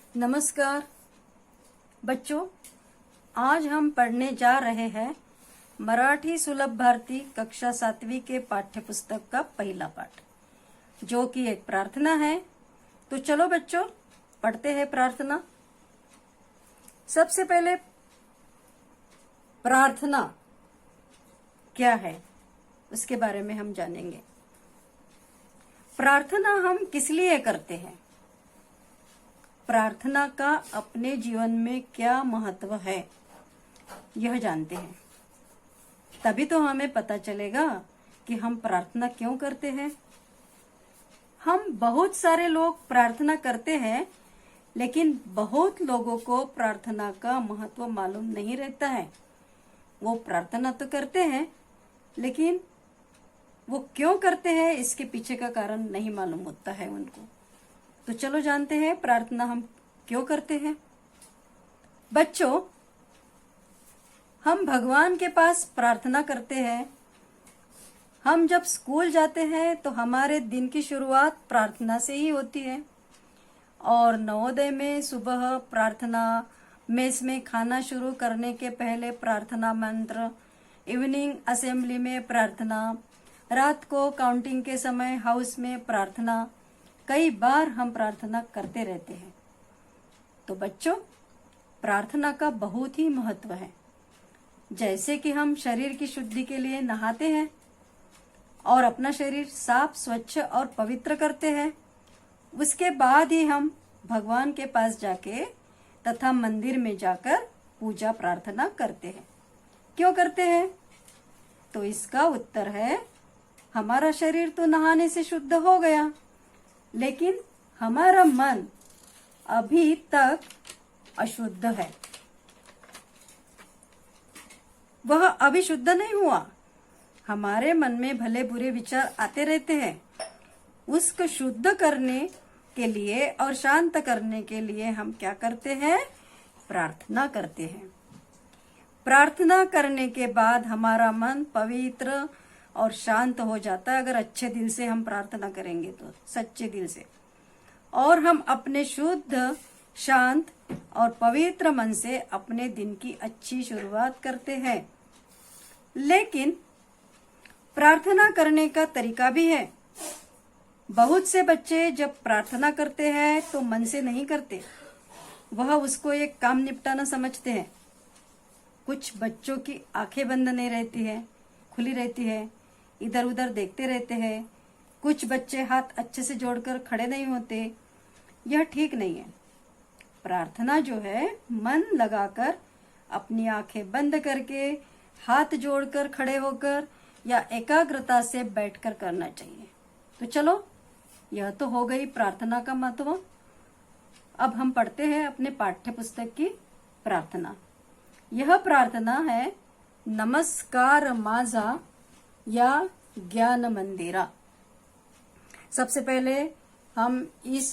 नमस्कार बच्चों, आज हम पढ़ने जा रहे हैं मराठी सुलभ भारती कक्षा 7वीं के पाठ्य पुस्तक का पहला पाठ, जो कि एक प्रार्थना है। तो चलो बच्चों, पढ़ते हैं प्रार्थना। सबसे पहले प्रार्थना क्या है उसके बारे में हम जानेंगे। प्रार्थना हम किस लिए करते हैं, प्रार्थना का अपने जीवन में क्या महत्व है, यह जानते हैं। तभी तो हमें पता चलेगा कि हम प्रार्थना क्यों करते हैं। हम बहुत सारे लोग प्रार्थना करते हैं, लेकिन बहुत लोगों को प्रार्थना का महत्व मालूम नहीं रहता है। वो प्रार्थना तो करते हैं, लेकिन वो क्यों करते हैं इसके पीछे का कारण नहीं मालूम होता है उनको। तो चलो जानते हैं प्रार्थना हम क्यों करते हैं। बच्चों, हम भगवान के पास प्रार्थना करते हैं। हम जब स्कूल जाते हैं तो हमारे दिन की शुरुआत प्रार्थना से ही होती है। और नवोदय में सुबह प्रार्थना, मेस में खाना शुरू करने के पहले प्रार्थना मंत्र, इवनिंग असेंबली में प्रार्थना, रात को काउंटिंग के समय हाउस में प्रार्थना, कई बार हम प्रार्थना करते रहते हैं। तो बच्चों, प्रार्थना का बहुत ही महत्व है। जैसे कि हम शरीर की शुद्धि के लिए नहाते हैं और अपना शरीर साफ, स्वच्छ और पवित्र करते हैं, उसके बाद ही हम भगवान के पास जाके तथा मंदिर में जाकर पूजा प्रार्थना करते हैं। क्यों करते हैं? तो इसका उत्तर है, हमारा शरीर तो नहाने से शुद्ध हो गया, लेकिन हमारा मन अभी तक अशुद्ध है। वह अभी शुद्ध नहीं हुआ। हमारे मन में भले बुरे विचार आते रहते हैं। उसको शुद्ध करने के लिए और शांत करने के लिए हम क्या करते हैं? प्रार्थना करते हैं। प्रार्थना करने के बाद हमारा मन पवित्र और शांत हो जाता है, अगर अच्छे दिल से हम प्रार्थना करेंगे तो, सच्चे दिल से। और हम अपने शुद्ध, शांत और पवित्र मन से अपने दिन की अच्छी शुरुआत करते हैं। लेकिन प्रार्थना करने का तरीका भी है। बहुत से बच्चे जब प्रार्थना करते हैं तो मन से नहीं करते, वह उसको एक काम निपटाना समझते हैं। कुछ बच्चों की आंखें बंद नहीं रहती है, खुली रहती है, इधर उधर देखते रहते हैं। कुछ बच्चे हाथ अच्छे से जोड़कर खड़े नहीं होते। यह ठीक नहीं है। प्रार्थना जो है, मन लगाकर, अपनी आंखें बंद करके, हाथ जोड़कर खड़े होकर या एकाग्रता से बैठकर करना चाहिए। तो चलो, यह तो हो गई प्रार्थना का महत्व। अब हम पढ़ते हैं अपने पाठ्य पुस्तक की प्रार्थना। यह प्रार्थना है, नमस्कार माझा या ज्ञान मंदिरा। सबसे पहले हम इस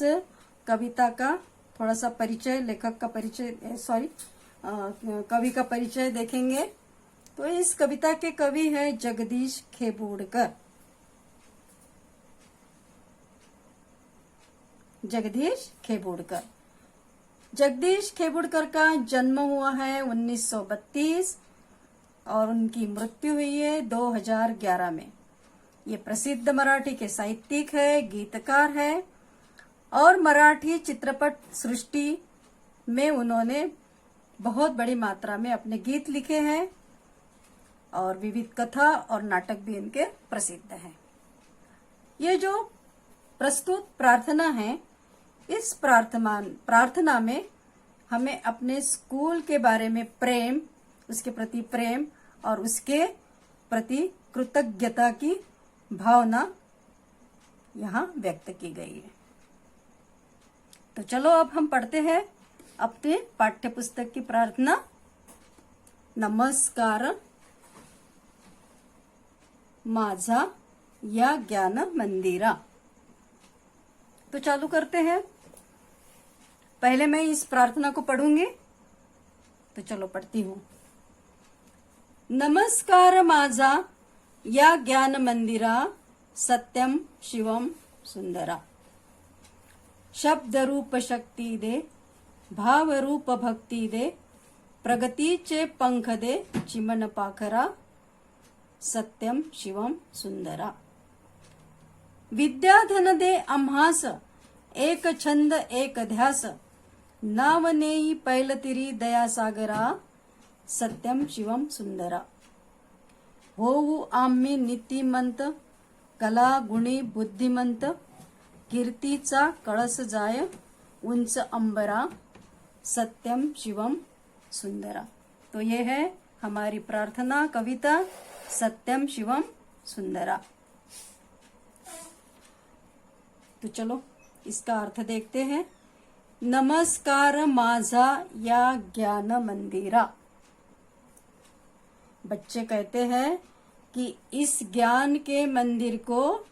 कविता का थोड़ा सा परिचय, लेखक का परिचय, कवि का परिचय देखेंगे। तो इस कविता के कवि है जगदीश खेबुड़कर। जगदीश खेबुड़कर। जगदीश खेबुड़कर का जन्म हुआ है 1932 और उनकी मृत्यु हुई है 2011 में। ये प्रसिद्ध मराठी के साहित्यिक है, गीतकार है और मराठी चित्रपट सृष्टि में उन्होंने बहुत बड़ी मात्रा में अपने गीत लिखे हैं और विविध कथा और नाटक भी इनके प्रसिद्ध हैं। ये जो प्रस्तुत प्रार्थना है, इस प्रार्थना में हमें अपने स्कूल के बारे में प्रेम, उसके प्रति प्रेम और उसके प्रति कृतज्ञता की भावना यहाँ व्यक्त की गई है। तो चलो, अब हम पढ़ते हैं अपने पाठ्य पुस्तक की प्रार्थना। नमस्कार माझा या ज्ञान मंदिरा। तो चालू करते हैं। पहले मैं इस प्रार्थना को पढ़ूंगी, तो चलो पढ़ती हूँ। नमस्कार माझा या ज्ञान मंदिरा, सत्यम शिवम सुंदरा। शब्द रूप शक्ती दे, भाव रूप भक्ती दे, प्रगतीचे पंख दे, चिमण पाखरा, सत्यम शिवम सुंदरा. विद्याधन दे आम्हास, एक छंद एक ध्यास, नाव नेई पैलतिरी दयासागरा, सत्यम शिवम सुंदरा. होऊ आम्ही नीतिमंत, कला गुणी बुद्धिमंत, कीर्तीचा कळस जाय उंच अंबरा, सत्यम शिवम सुंदरा. तो ये है हमारी प्रार्थना कविता सत्यम शिवम सुंदरा. तो चलो इसका अर्थ देखते हैं. नमस्कार माझा या ज्ञान मंदिरा. बच्चे कहते हैं कि इस ज्ञान के मंदिर को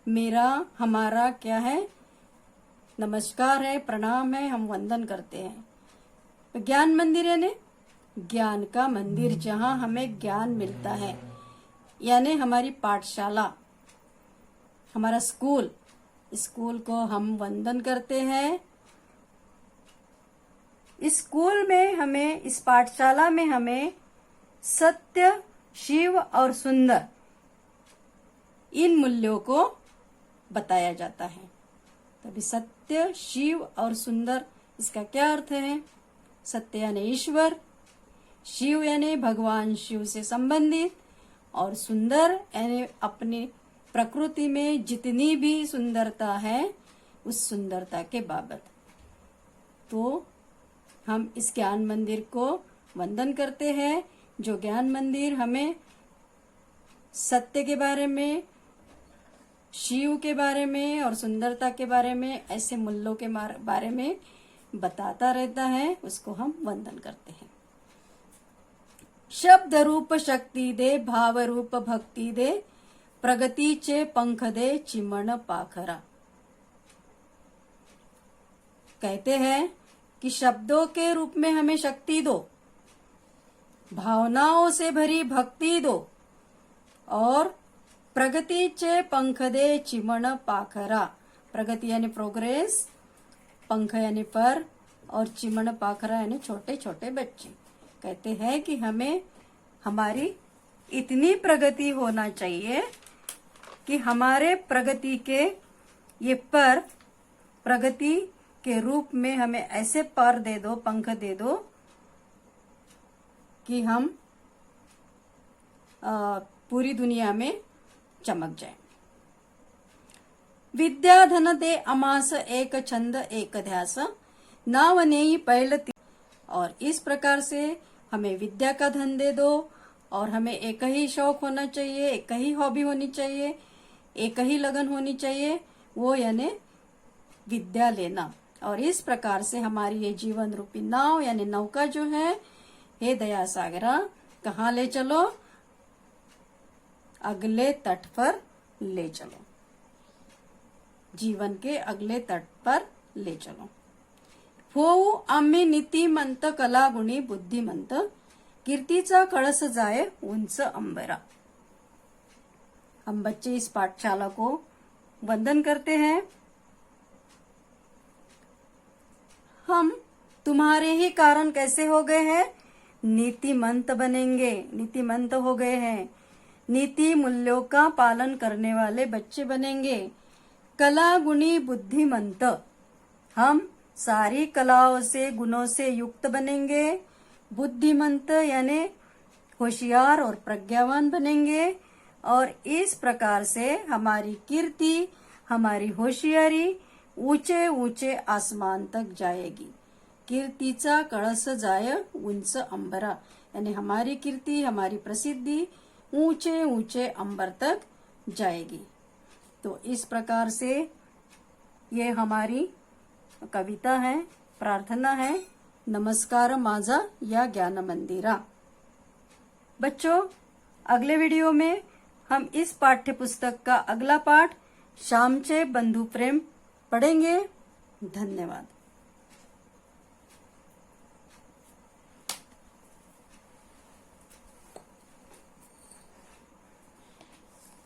मेरा हमारा क्या है, नमस्कार है, प्रणाम है, हम वंदन करते हैं. तो ज्ञान मंदिर यानी ज्ञान का मंदिर, जहां हमें ज्ञान मिलता है, यानी हमारी पाठशाला, हमारा स्कूल. स्कूल को हम वंदन करते हैं. इस स्कूल में हमें, इस पाठशाला में हमें सत्य, शिव और सुंदर इन मूल्यों को बताया जाता है. तभी सत्य, शिव और सुंदर, इसका क्या अर्थ है? सत्य यानी ईश्वर, शिव यानी भगवान शिव से संबंधित, और सुंदर यानी अपनी प्रकृति में जितनी भी सुंदरता है उस सुंदरता के बाबत. तो हम इस ज्ञान मंदिर को वंदन करते हैं, जो ज्ञान मंदिर हमें सत्य के बारे में, शिव के बारे में और सुंदरता के बारे में, ऐसे मूल्यों के बारे में बताता रहता है, उसको हम वंदन करते हैं. शब्द रूप शक्ती दे, भाव रूप भक्ती दे, प्रगतीचे पंख दे, चिमण पाखरा. कहते हैं कि शब्दों के रूप में हमें शक्ति दो, भावनाओं से भरी भक्ति दो, और प्रगतीचे पंख दे, चिमण पाखरा. प्रगति यानी प्रोग्रेस, पंख यानी पर, और चिमण पाखरा यानी छोटे छोटे बच्चे. कहते हैं कि हमें हमारी इतनी प्रगति होना चाहिए कि हमारे प्रगति के ये पर, प्रगति के रूप में हमें ऐसे पर दे दो, पंख दे दो कि हम पूरी दुनिया में चमक जाए. विद्या धन दे अमास, एक छंद एक ध्यास, नाव नेई पैलती. और इस प्रकार से हमें विद्या का धन दे दो, और हमें एक ही शौक होना चाहिए, एक ही हॉबी होनी चाहिए, एक ही लगन होनी चाहिए, वो यानी विद्या लेना. और इस प्रकार से हमारी ये जीवन रूपी नाव यानी नौका जो है, हे दया सागरा, कहाँ ले चलो? अगले तट पर ले चलो, जीवन के अगले तट पर ले चलो. होऊ आम्ही नीतिमंत, कला गुणी बुद्धिमंत, कीर्तीचा कळस जाए उंच अंबरा. हम बच्चे इस पाठशाला को वंदन करते हैं. हम तुम्हारे ही कारण कैसे हो गए हैं? नीतिमंत बनेंगे, नीतिमंत हो गए हैं, नीति मूल्यों का पालन करने वाले बच्चे बनेंगे. कला गुणी बुद्धिमंत, हम सारी कलाओं से, गुणों से युक्त बनेंगे. बुद्धिमंत यानी होशियार और प्रज्ञावान बनेंगे. और इस प्रकार से हमारी कीर्ति, हमारी होशियारी ऊंचे ऊंचे आसमान तक जाएगी. कीर्तीचा कळस जाय उंच अंबरा, यानी हमारी कीर्ति, हमारी प्रसिद्धि ऊंचे ऊंचे अंबर तक जाएगी. तो इस प्रकार से ये हमारी कविता है, प्रार्थना है. नमस्कार माझा या ज्ञान मंदिरा. बच्चों, अगले वीडियो में हम इस पाठ्य पुस्तक का अगला पाठ श्यामचे बंधु प्रेम पढ़ेंगे. धन्यवाद.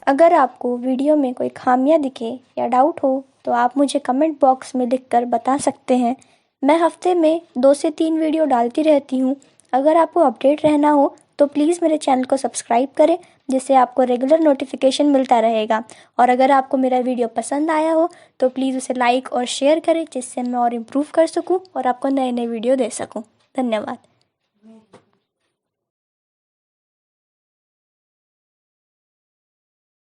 अगर आपको वीडियो में कोई खामियां दिखे या डाउट हो तो आप मुझे कमेंट बॉक्स में लिखकर बता सकते हैं. मैं हफ्ते में 2 से 3 वीडियो डालती रहती हूँ। अगर आपको अपडेट रहना हो तो प्लीज़ मेरे चैनल को सब्सक्राइब करें, जिससे आपको रेगुलर नोटिफिकेशन मिलता रहेगा। और अगर आपको मेरा वीडियो पसंद आया हो तो प्लीज़ उसे लाइक और शेयर करें, जिससे मैं और इम्प्रूव कर सकूँ और आपको नए नए वीडियो दे सकूँ। धन्यवाद।